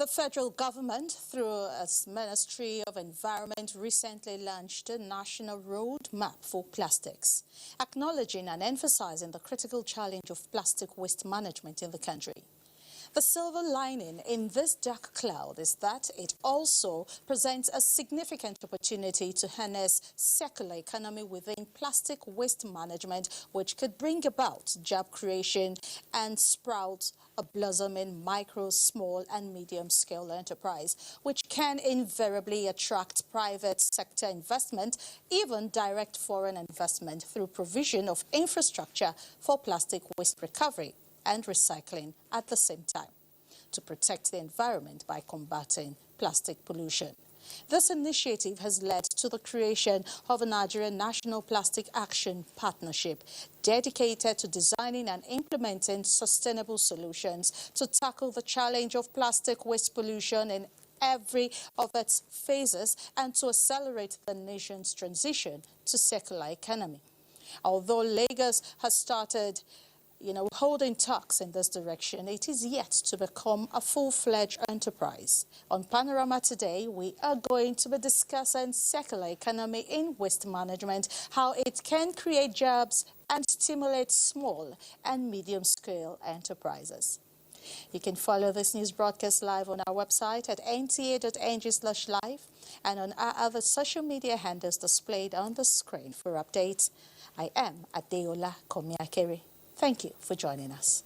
The federal government, through its Ministry of Environment, recently launched a national roadmap for plastics, acknowledging and emphasizing the critical challenge of plastic waste management in the country. The silver lining in this dark cloud is that it also presents a significant opportunity to harness circular economy within plastic waste management, which could bring about job creation and sprout a blossoming micro, small and medium-scale enterprise, which can invariably attract private sector investment, even direct foreign investment through provision of infrastructure for plastic waste recovery and recycling at the same time, to protect the environment by combating plastic pollution. This initiative has led to the creation of a Nigerian National Plastic Action Partnership dedicated to designing and implementing sustainable solutions to tackle the challenge of plastic waste pollution in every of its phases and to accelerate the nation's transition to circular economy. Although Lagos has started holding talks in this direction, it is yet to become a full-fledged enterprise. On Panorama today, we are going to be discussing circular economy in waste management, how it can create jobs and stimulate small and medium-scale enterprises. You can follow this news broadcast live on our website at nta.ng/live and on our other social media handles displayed on the screen for updates. I am Adeola Komiakere. Thank you for joining us.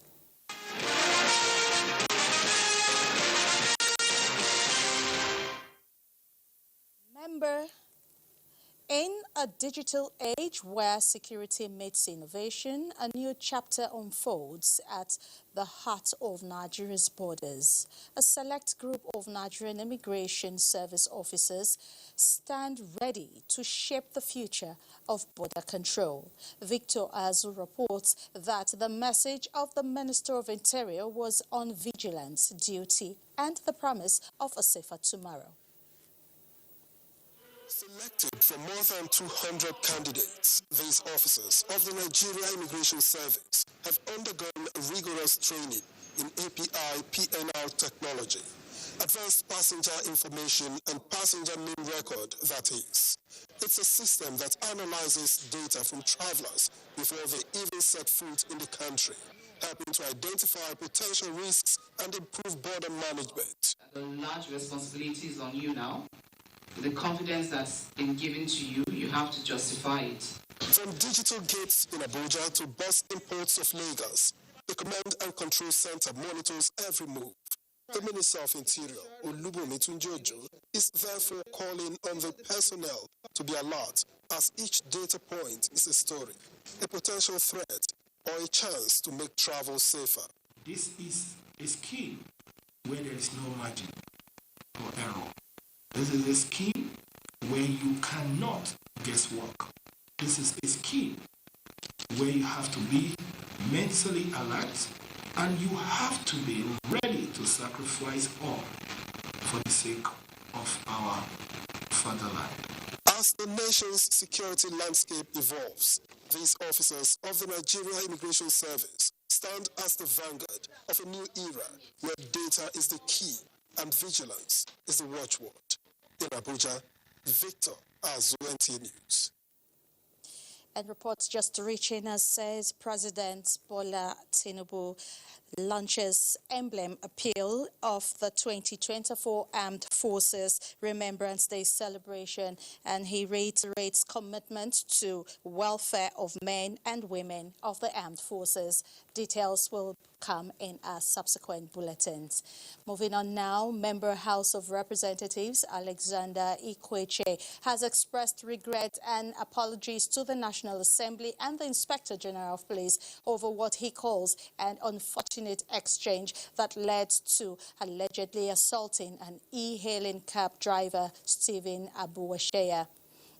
Remember, in a digital age where security meets innovation, a new chapter unfolds at the heart of Nigeria's borders. A select group of Nigerian Immigration Service officers stand ready to shape the future of border control. Victor Azu reports that the message of the Minister of Interior was on vigilance, duty, and the promise of a safer tomorrow. Selected from more than 200 candidates, these officers of the Nigerian Immigration Service have undergone rigorous training in API PNR technology, advanced passenger information and passenger name record, that is. It's a system that analyzes data from travelers before they even set foot in the country, helping to identify potential risks and improve border management. The large responsibility is on you now. The confidence that's been given to you, you have to justify it. From digital gates in Abuja to bus imports of Lagos, the Command and Control Center monitors every move. The Minister of Interior, Olubunmi Tunjojo, is therefore calling on the personnel to be alert, as each data point is a story, a potential threat, or a chance to make travel safer. This is a scheme where there is no margin for error. This is a scheme where you cannot guesswork. This is a scheme where you have to be mentally alert and you have to be ready to sacrifice all for the sake of our fatherland. As the nation's security landscape evolves, these officers of the Nigerian Immigration Service stand as the vanguard of a new era where data is the key and vigilance is the watchword. In Abuja, Victor Azu, NTA News. And reports just reaching us says President Bola Tinubu launches emblem appeal of the 2024 Armed Forces Remembrance Day celebration, and he reiterates commitment to welfare of men and women of the armed forces. Details will come in our subsequent bulletins. Moving on now, Member House of Representatives Alexander Ikweche has expressed regret and apologies to the National Assembly and the Inspector General of Police over what he calls an unfortunate exchange that led to allegedly assaulting an e-hailing cab driver, Stephen Abuja.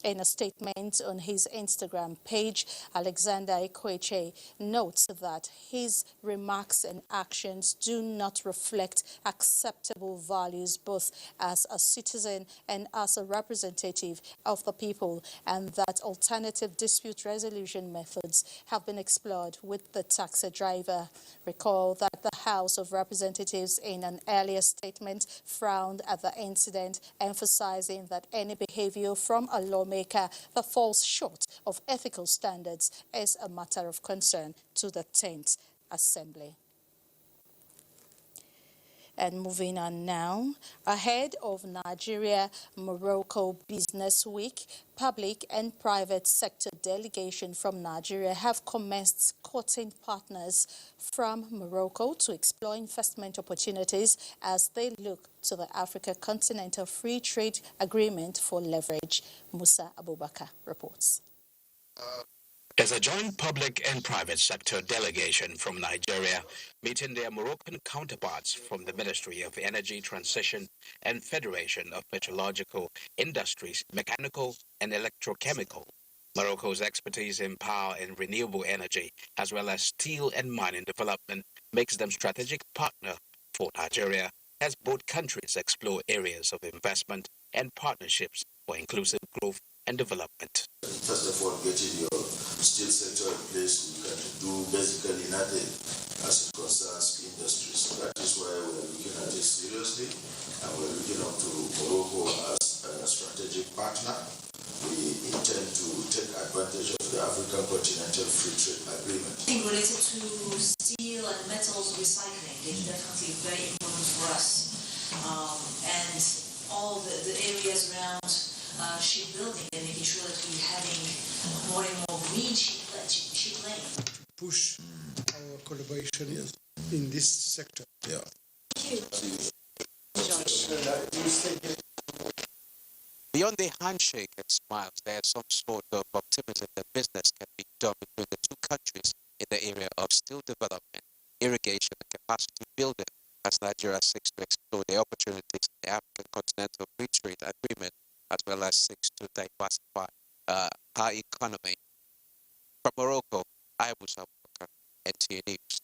In a statement on his Instagram page, Alexander Ikweche notes that his remarks and actions do not reflect acceptable values both as a citizen and as a representative of the people, and that alternative dispute resolution methods have been explored with the taxi driver. Recall that The House of Representatives, in an earlier statement, frowned at the incident, emphasizing that any behavior from a lawmaker that falls short of ethical standards is a matter of concern to the 10th Assembly. And moving on now, ahead of Nigeria-Morocco Business Week, public and private sector delegation from Nigeria have commenced courting partners from Morocco to explore investment opportunities as they look to the Africa Continental Free Trade Agreement for leverage. Musa Abubakar reports. As a joint public and private sector delegation from Nigeria meeting their Moroccan counterparts from the Ministry of Energy Transition and Federation of Petrological Industries, Mechanical and Electrochemical. Morocco's expertise in power and renewable energy, as well as steel and mining development, makes them strategic partner for Nigeria as both countries explore areas of investment and partnerships for inclusive growth and development. First of all, getting your steel sector in place, we can do basically nothing as it concerns industry. So that is why we're looking at it seriously, and we're looking up to Morocco as a strategic partner. We intend to take advantage of the African Continental Free Trade Agreement. I think related to steel and metals recycling is definitely very important for us. And all the areas around shipbuilding and making sure that we're having more and more green ship lane. Push our collaboration in this sector. Yeah. Beyond the handshake and smiles, there's some sort of optimism that business can be done between the two countries in the area of steel development, irrigation, and capacity building, as Nigeria seeks to explore the opportunities in the African Continental Free Trade Agreement, as well as seeks to diversify our economy. From Morocco, Abuja, NTA News.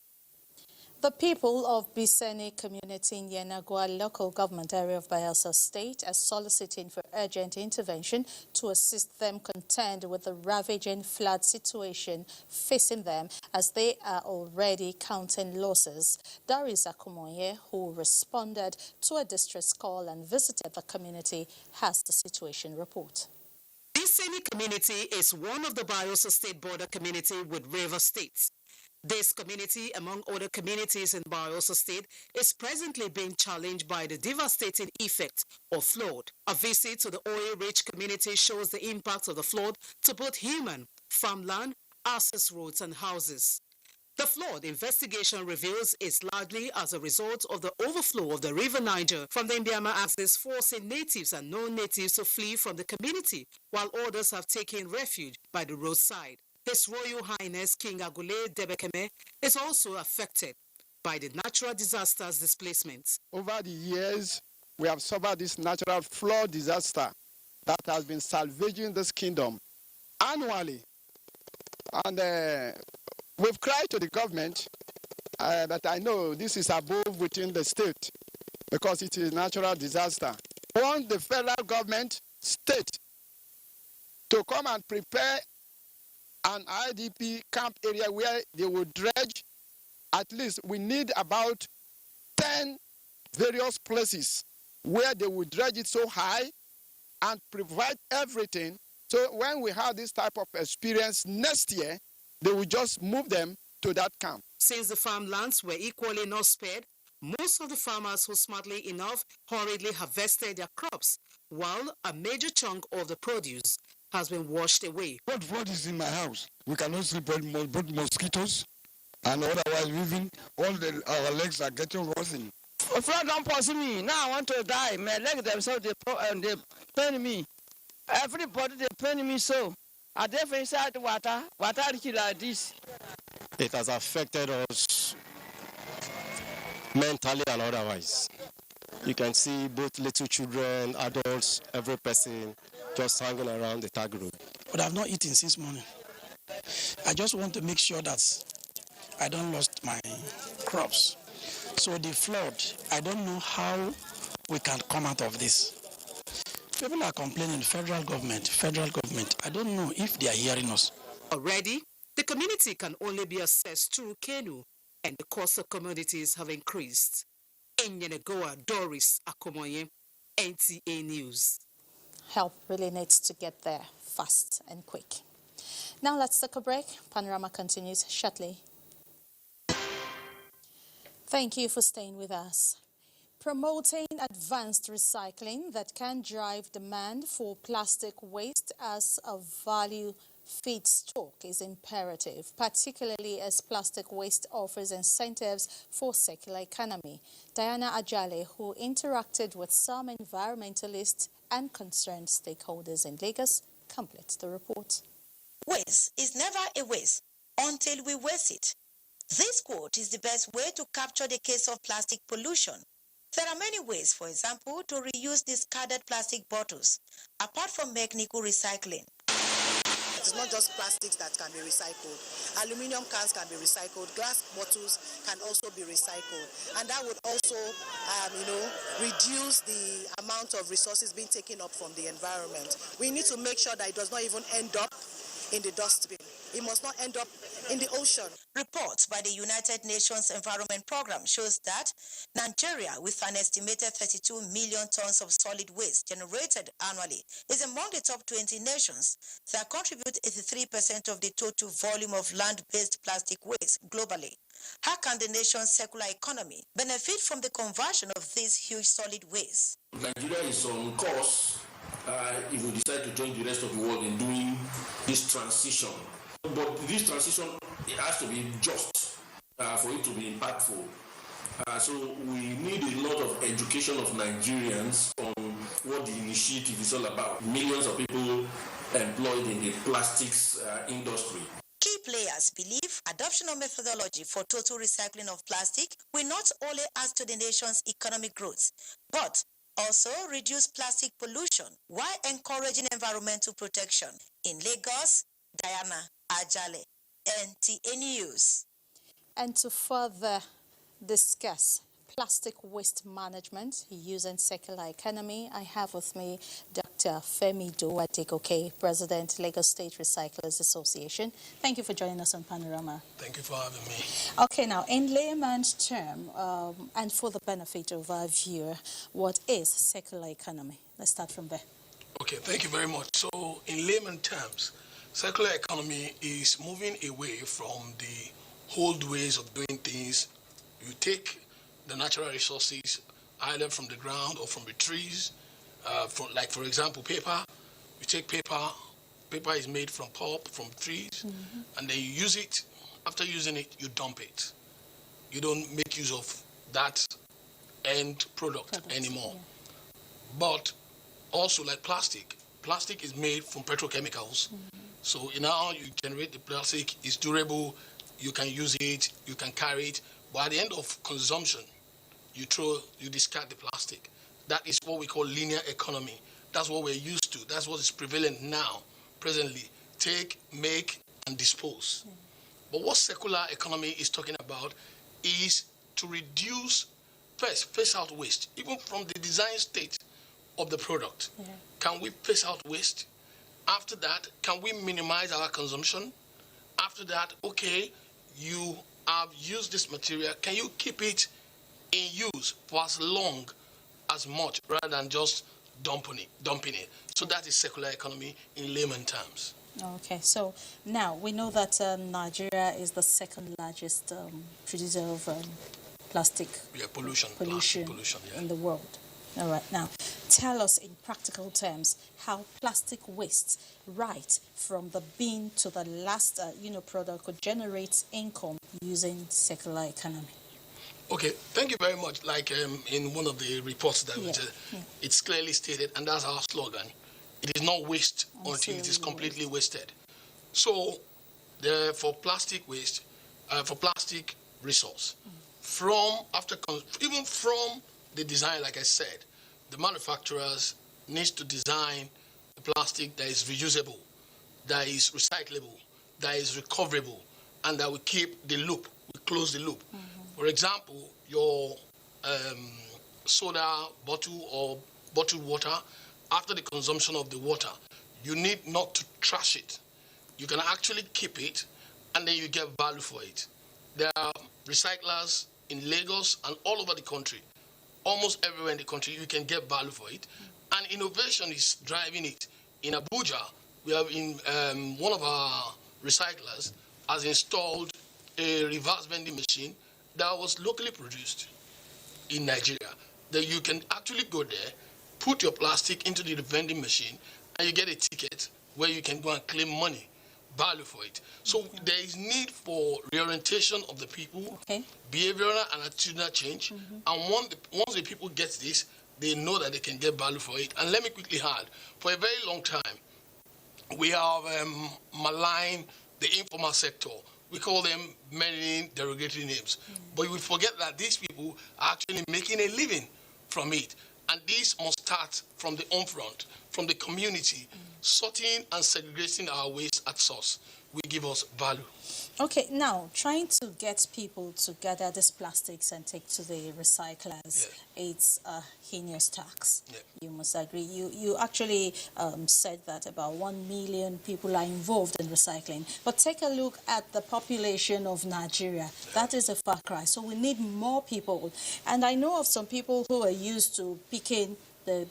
The people of Biseni community in Yenagua local government area of Bayelsa State are soliciting for urgent intervention to assist them contend with the ravaging flood situation facing them as they are already counting losses. Darius Akumoye, who responded to a distress call and visited the community, has the situation report. Biseni community is one of the Bayelsa State border community with River States. This community, among other communities in Bayelsa State, is presently being challenged by the devastating effects of flood. A visit to the oil-rich community shows the impact of the flood to both human, farmland, access roads and houses. The flood investigation reveals is largely as a result of the overflow of the River Niger from the Mbiama axis, forcing natives and non-natives to flee from the community, while others have taken refuge by the roadside. His Royal Highness King Agule Debekeme is also affected by the natural disasters displacements. Over the years, we have suffered this natural flood disaster that has been salvaging this kingdom annually. And we've cried to the government that I know this is above within the state because it is a natural disaster. We want the federal government, state, to come and prepare an IDP camp area where they will dredge. At least we need about 10 various places where they will dredge it so high and provide everything. So when we have this type of experience next year, they will just move them to that camp. Since the farmlands were equally not spared, most of the farmers who smartly enough hurriedly harvested their crops, while a major chunk of the produce has been washed away. What is in my house? We cannot sleep but mosquitoes, and otherwise even our legs are getting rotten. Flood don't pursue me. Now I want to die. My legs themselves, they pain me. Everybody, they pain me so. I therefore inside water like this. It has affected us mentally and otherwise. You can see both little children, adults, every person just hanging around the tag road. But I've not eaten since morning. I just want to make sure that I don't lost my crops. So the flood, I don't know how we can come out of this. People are complaining, federal government. I don't know if they are hearing us. Already, the community can only be assessed through canoe and the cost of commodities have increased. In Yenegoa, Doris Akomoye, NTA News. Help really needs to get there fast and quick. Now let's take a break. Panorama continues shortly. Thank you for staying with us. Promoting advanced recycling that can drive demand for plastic waste as a value feedstock is imperative, particularly as plastic waste offers incentives for circular economy. Diana Ajale, who interacted with some environmentalists and concerned stakeholders in Lagos, completes the report. Waste is never a waste until we waste it. This quote is the best way to capture the case of plastic pollution. There are many ways, for example, to reuse discarded plastic bottles, apart from mechanical recycling. It's not just plastics that can be recycled. Aluminium cans can be recycled. Glass bottles can also be recycled. And that would also, reduce the amount of resources being taken up from the environment. We need to make sure that it does not even end up in the dustbin. It must not end up in the ocean. Reports by the United Nations Environment Programme shows that Nigeria, with an estimated 32 million tons of solid waste generated annually, is among the top 20 nations that contribute 83% of the total volume of land-based plastic waste globally. How can the nation's circular economy benefit from the conversion of this huge solid waste? Nigeria is on course if we decide to join the rest of the world in doing this transition. But this transition, it has to be just for it to be impactful. So we need a lot of education of Nigerians on what the initiative is all about. Millions of people employed in the plastics industry. Key players believe adoption of methodology for total recycling of plastic will not only add to the nation's economic growth, but also reduce plastic pollution while encouraging environmental protection. In Lagos, Diana Ajale, NTA News. And to further discuss plastic waste management using circular economy, I have with me Dr. Femi Dowadegoke, President, Lagos State Recyclers Association. Thank you for joining us on Panorama. Thank you for having me. Okay, now, in layman's term, and for the benefit of our viewer, what is circular economy? Let's start from there. Okay, thank you very much. So, in layman terms, circular economy is moving away from the old ways of doing things. You take the natural resources either from the ground or from the trees, for example, paper. You take paper is made from pulp, from trees, and then you use it. After using it, you dump it. You don't make use of that end product anymore. Yeah. But also like plastic is made from petrochemicals. So now you generate the plastic, it's durable, you can use it, you can carry it, but at the end of consumption, you discard the plastic. That is what we call linear economy. That's what we're used to. That's what is prevalent now, presently. Take, make, and dispose. But what circular economy is talking about is to reduce, first, phase out waste, even from the design state of the product. Can we phase out waste? After that, can we minimize our consumption? After that, okay, you have used this material. Can you keep it in use for as long as much rather than just dumping it? So that is circular economy in layman terms. Okay, so now we know that Nigeria is the second largest producer of plastic pollution in the world. All right, now tell us in practical terms how plastic waste, right from the bin to the last product, could generate income using circular economy. Okay, thank you very much. Like in one of the reports that it's clearly stated, and that's our slogan. It is not waste until it is completely wasted. So, for plastic waste, for plastic resource, even from the design, like I said, the manufacturers needs to design a plastic that is reusable, that is recyclable, that is recoverable, and that will keep the loop, will close the loop. For example, your soda bottle or bottled water, after the consumption of the water, you need not to trash it. You can actually keep it, and then you get value for it. There are recyclers in Lagos and all over the country. Almost everywhere in the country, you can get value for it. And innovation is driving it. In Abuja, we have one of our recyclers has installed a reverse vending machine that was locally produced in Nigeria. That you can actually go there, put your plastic into the vending machine, and you get a ticket where you can go and claim money, value for it. So there is need for reorientation of the people, behavioral and attitudinal change. And once the people get this, they know that they can get value for it. And let me quickly add, for a very long time, we have maligned the informal sector. We call them many derogatory names. But we forget that these people are actually making a living from it. And this must start from the home front, from the community. Sorting and segregating our waste at source will give us value. Okay, now trying to get people to gather these plastics and take to the recyclers, it's a heinous tax. You must agree. You actually said that about 1 million people are involved in recycling. But take a look at the population of Nigeria. That is a far cry. So we need more people. And I know of some people who are used to picking the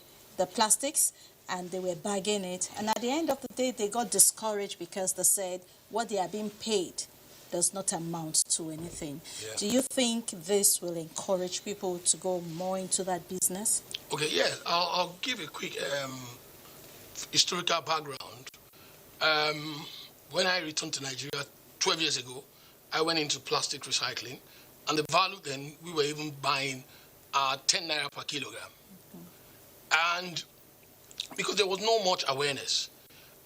plastics, and they were bagging it. And at the end of the day, they got discouraged because they said what they are being paid does not amount to anything. Do you think this will encourage people to go more into that business? Okay, yes. I'll give a quick historical background. When I returned to Nigeria 12 years ago, I went into plastic recycling. And the value then, we were even buying 10 naira per kilogram. And because there was no much awareness.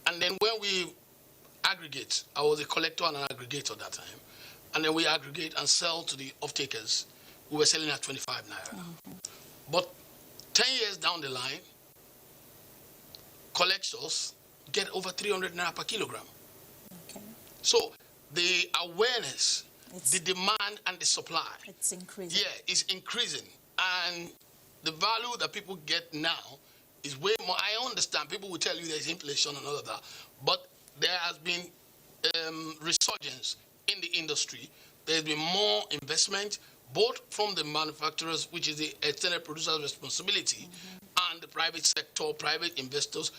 And then when we aggregate, I was a collector and an aggregator at that time, and then we aggregate and sell to the off-takers, we were selling at 25 naira. But 10 years down the line, collectors get over 300 naira per kilogram. So the awareness, the demand and the supply, it's increasing. Yeah, is increasing. And the value that people get now is way more. I understand people will tell you there's inflation and all of that, but there has been resurgence in the industry. There's been more investment, both from the manufacturers, which is the extended producer's responsibility, and the private sector, private investors.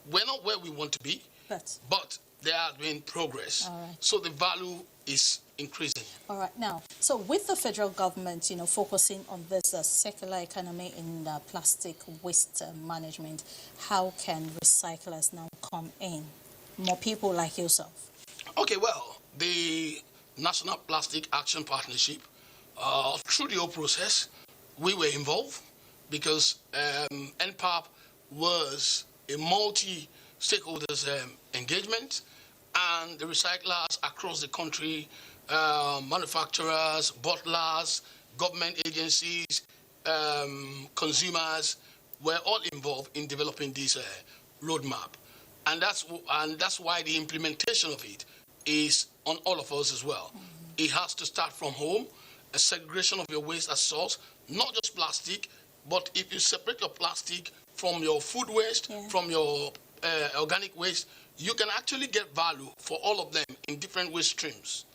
We're not where we want to be, but there has been progress. So the value is increasing. All right. Now, so with the federal government, focusing on this circular economy in plastic waste management, how can recyclers now come in? More people like yourself. Okay, well, the National Plastic Action Partnership, through the whole process, we were involved because NPAP was a multi-stakeholders engagement, and the recyclers across the country, manufacturers, bottlers, government agencies, consumers were all involved in developing this roadmap. And that's why the implementation of it is on all of us as well. It has to start from home, a segregation of your waste at source, not just plastic, but if you separate your plastic from your food waste, from your organic waste, you can actually get value for all of them in different waste streams.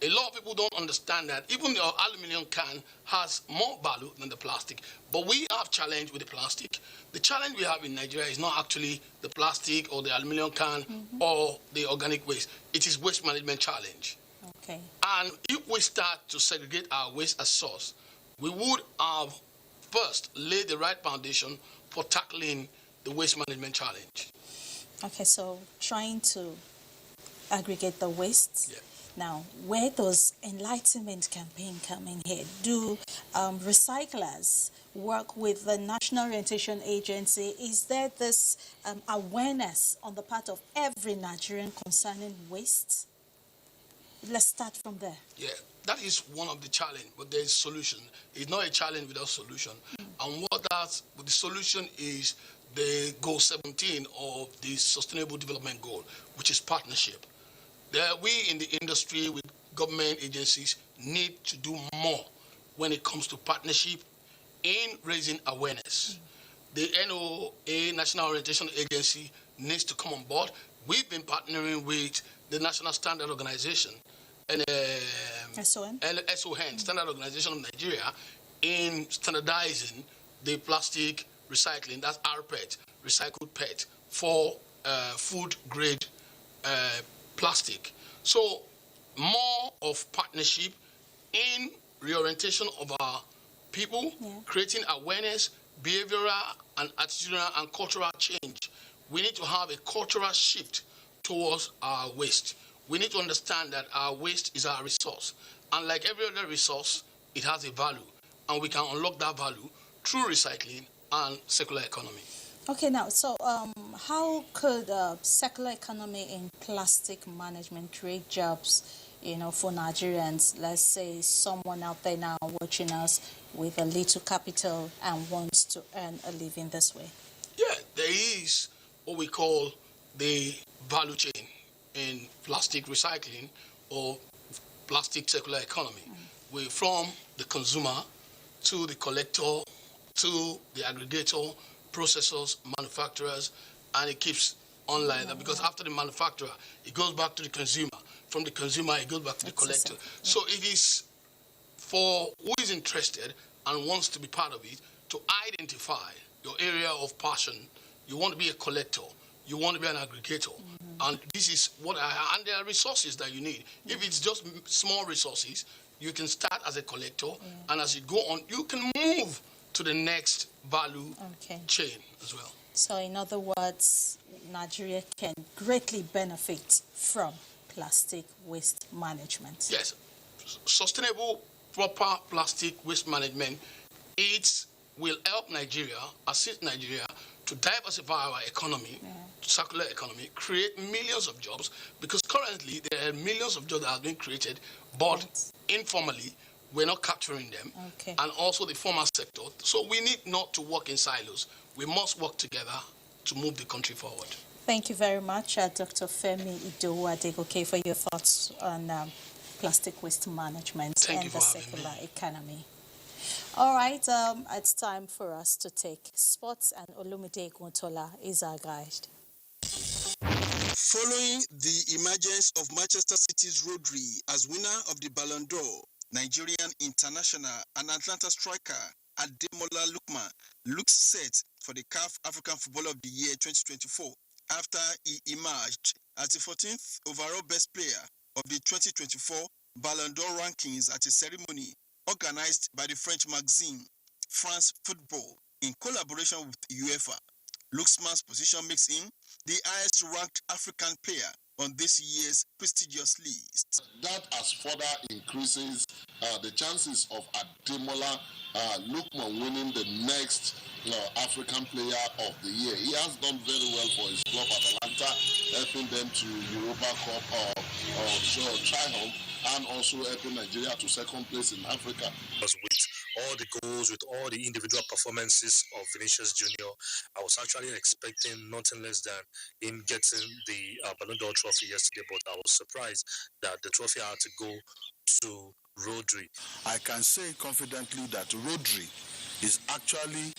A lot of people don't understand that even the aluminum can has more value than the plastic. But we have challenge with the plastic. The challenge we have in Nigeria is not actually the plastic or the aluminum can or the organic waste. It is waste management challenge. Okay. And if we start to segregate our waste as source, we would have first laid the right foundation for tackling the waste management challenge. Okay, so trying to aggregate the waste. Now, where does enlightenment campaign come in here? Do recyclers work with the National Orientation Agency? Is there this awareness on the part of every Nigerian concerning waste? Let's start from there. Yeah, that is one of the challenge, but there is solution. It's not a challenge without solution. And the solution is the goal 17 of the Sustainable Development Goal, which is partnership. We in the industry with government agencies need to do more when it comes to partnership in raising awareness. The NOA, National Orientation Agency, needs to come on board. We've been partnering with the National Standard Organization SON, Standard Organization of Nigeria, in standardizing the plastic recycling, that's rPET, recycled PET, for food grade plastic. So more of partnership in reorientation of our people, creating awareness, behavioral and attitudinal and cultural change. We need to have a cultural shift towards our waste. We need to understand that our waste is our resource. And like every other resource, it has a value. And we can unlock that value through recycling and circular economy. Okay, now, so how could circular economy in plastic management create jobs, for Nigerians? Let's say someone out there now watching us with a little capital and wants to earn a living this way. Yeah, there is what we call the value chain in plastic recycling or plastic circular economy. From the consumer to the collector to the aggregator, processors, manufacturers, and it keeps online because after the manufacturer, it goes back to the consumer. From the consumer, it goes back to the collector. So it is for who is interested and wants to be part of it to identify your area of passion. You want to be a collector. You want to be an aggregator. And this is and there are resources that you need. If it's just small resources, you can start as a collector, and as you go on, you can move to the next value chain as well. So in other words, Nigeria can greatly benefit from plastic waste management. Yes. Sustainable, proper plastic waste management, it will help Nigeria, assist Nigeria to diversify our economy, circular economy, create millions of jobs, because currently there are millions of jobs that have been created, but informally, we're not capturing them, and also the formal sector. So we need not to work in silos. We must work together to move the country forward. Thank you very much, Dr. Femi Idowu-Adegoke, for your thoughts on plastic waste management and the circular economy. All right, it's time for us to take sports, and Olumide Guntola is our guide. Following the emergence of Manchester City's Rodri as winner of the Ballon d'Or, Nigerian international and Atlanta striker Ademola Lookman looks set for the CAF African Footballer of the Year 2024 after he emerged as the 14th overall best player of the 2024 Ballon d'Or rankings at a ceremony organized by the French magazine France Football in collaboration with UEFA. Lookman's position makes him the highest ranked African player on this year's prestigious list. That as further increases the chances of Ademola Lookman winning the next African Player of the Year. He has done very well for his club Atalanta, helping them to Europa Cup triumph, and also helping Nigeria to second place in Africa. With all the goals, with all the individual performances of Vinicius Junior, I was actually expecting nothing less than him getting the Ballon d'Or trophy yesterday, but I was surprised that the trophy had to go to Rodri. I can say confidently that Rodri is actually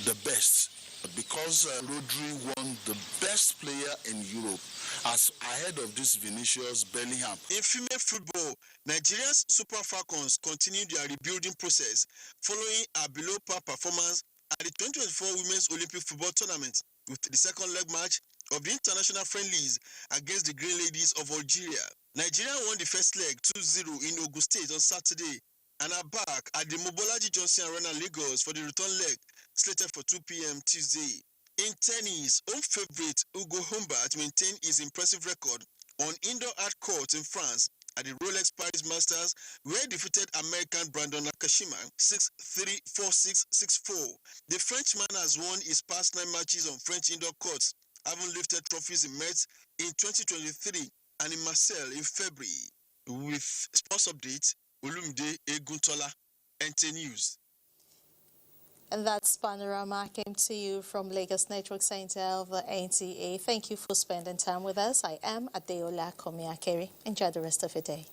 the best, because Rodri won the best player in Europe as ahead of this Vinicius Bellingham. In female football, Nigeria's Super Falcons continue their rebuilding process following a below-par performance at the 2024 Women's Olympic Football Tournament, with the second leg match of the international friendlies against the Green Ladies of Algeria. Nigeria won the first leg 2-0 in Ogun State on Saturday and are back at the Mobolaji Johnson Arena, Lagos for the return leg slated for 2 p.m. Tuesday. In tennis, home favourite Hugo Humbert maintained his impressive record on indoor hard court in France at the Rolex Paris Masters, where he defeated American Brandon Nakashima 6-3, 4-6, 6-4. The Frenchman has won his past 9 matches on French indoor courts, having lifted trophies in Metz in 2023 and in Marseille in February. With sports update, Olumide Eguntola, NTA News. And that's Panorama came to you from Lagos Network Center of the NTA. Thank you for spending time with us. I am Adeola Komiakeri. Enjoy the rest of your day.